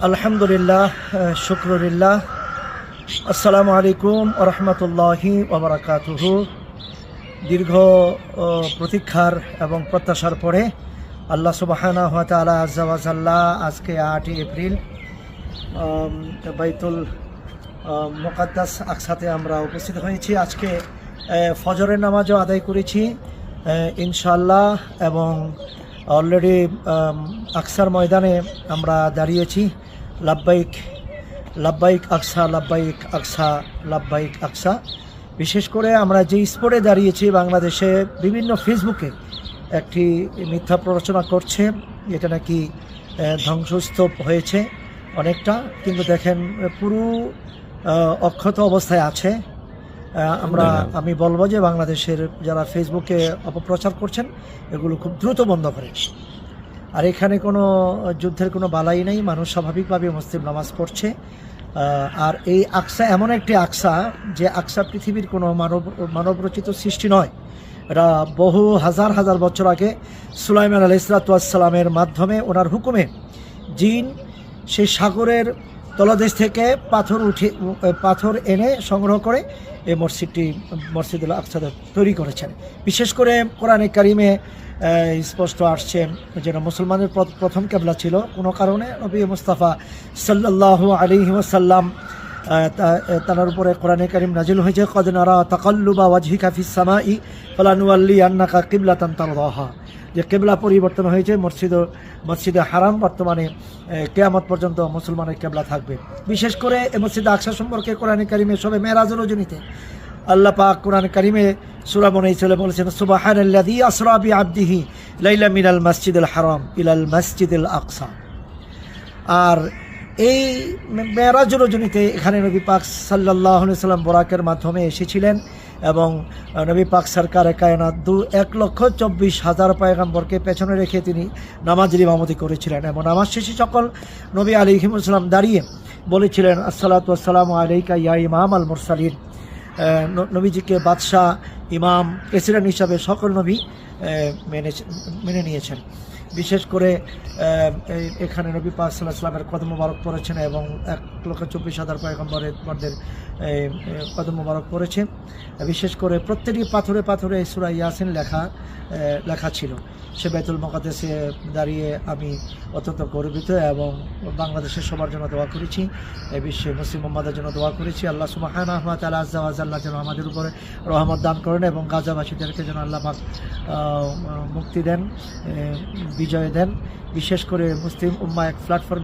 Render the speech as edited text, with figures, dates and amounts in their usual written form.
আলহামদুলিল্লাহ, শুকরুলিল্লাহ। আসসালামু আলাইকুম ওয়া রাহমাতুল্লাহি ওয়া বারাকাতুহু। দীর্ঘ প্রতীক্ষার এবং প্রত্যাশার পরে আল্লাহ সুবহানাহু ওয়া তাআলা আযজা ওয়া জাল্লা আজকে 8 এপ্রিল বাইতুল মুকাদ্দাস আকসাতে আমরা উপস্থিত হয়েছি। আজকে ফজরের নামাজও আদায় করেছি ইনশাআল্লাহ, এবং অলরেডি আকসার ময়দানে আমরা দাঁড়িয়েছি। লাব্বাইক লাব্বাইক আকসা, লাব্বাইক আকসা, লাব্বাইক আকসা। বিশেষ করে আমরা যে স্পটে দাঁড়িয়েছি, বাংলাদেশে বিভিন্ন ফেসবুকে একটি মিথ্যা প্ররোচনা করছে, এটা নাকি ধ্বংসস্তূপ হয়েছে অনেকটা, কিন্তু দেখেন পুরো অক্ষত অবস্থায় আছে। আমি বলবো যে বাংলাদেশের যারা ফেসবুকে অপপ্রচার করছেন এগুলো খুব দ্রুত বন্ধ করে। আর এখানে কোনো যুদ্ধের কোনো বালাই নেই, মানুষ স্বাভাবিকভাবে মুসলিম নামাজ পড়ছে। আর এই আকসা এমন একটি আকসা, যে আকসা পৃথিবীর কোনো মানবরচিত সৃষ্টি নয়। এটা বহু হাজার হাজার বছর আগে সুলাইমান আলাইহিসসালামের মাধ্যমে, ওনার হুকুমে জিন সেই সাগরের তলদেশ থেকে পাথর এনে সংগ্রহ করে এই মসজিদুল আকসা তৈরি করেছেন। বিশেষ করে কোরআনে কারিমে স্পষ্ট আসছে যেন মুসলমানের প্রথম কেবলা ছিল কোনো কারণে নবী মুস্তাফা সাল্লাল্লাহু আলাইহি ওয়াসাল্লাম, তার উপরে কোরআনে কারিম নাজিল হয়েছে, কদ নারা তাকাল্লুবা ওয়াজহিকা ফিস সামাই ফালানুওয়াল্লিয়ান্নাকা কিবলাতান তারদাহা, যে কেবলা পরিবর্তন হয়েছে। মসজিদে হারাম বর্তমানে কিয়ামত পর্যন্ত মুসলমানের কেবলা থাকবে। বিশেষ করে এই মসজিদে আকসা সম্পর্কে কোরআনে কারিমে সবে মেরাজের রজনীতে আল্লাহ পাক কোরআন কারিমে সূরা বনী ইসরাঈলে বলেছেন, সুবহানাল্লাযী আসরা বিআবদিহি লাইলা মিনাল মাসজিদিল হারাম ইলাল মাসজিদিল আকসা। আর এই মেরাজ রজনীতে এখানে নবী পাক সাল্লাল্লাহু আলাইহি ওয়াসাল্লাম বরাকের মাধ্যমে এসেছিলেন, এবং নবী পাক সরকারে কায়নাত 1,24,000 পয়গম্বরকে পেছনে রেখে তিনি নামাজের ইমামতি করেছিলেন। এবং নামাজ শেষে সকল নবী আলাইহিস সালাম দাঁড়িয়ে বলেছিলেন, আসসালাতু ওয়াসসালামু আলাইকা ইয়া ইমাম আল মুরসালিন। নবীজিকে বাদশাহ, ইমাম, প্রেসিডেন্ট হিসাবে সকল নবী মেনে নিয়েছেন। বিশেষ করে এখানে নবী পাক সাল্লাল্লাহু আলাইহি ওয়াসাল্লামের কদম মোবারক পড়েছেন, এবং 1,24,000 পয়গম্বরের কদম মোবারক পড়েছে। বিশেষ করে প্রত্যেকটি পাথরে পাথরে সূরা ইয়াসিন লেখা ছিল। সে বাইতুল মুকাদ্দাসে দাঁড়িয়ে আমি অত্যন্ত গর্বিত, এবং বাংলাদেশের সবার জন্য দোয়া করেছি, বিশ্বে মুসলিম উম্মাদের জন্য দোয়া করেছি। আল্লাহ সুবহানাহু ওয়া তাআলা আযজা ওয়া জাল্লা যেন আমাদের উপরে রহমত দান করেন, এবং গাজাবাসীদেরকে যেন আল্লাহ পাক মুক্তি দেন, বিজয় দেন। বিশেষ করে মুসলিম উম্মাহ এক প্ল্যাটফর্ম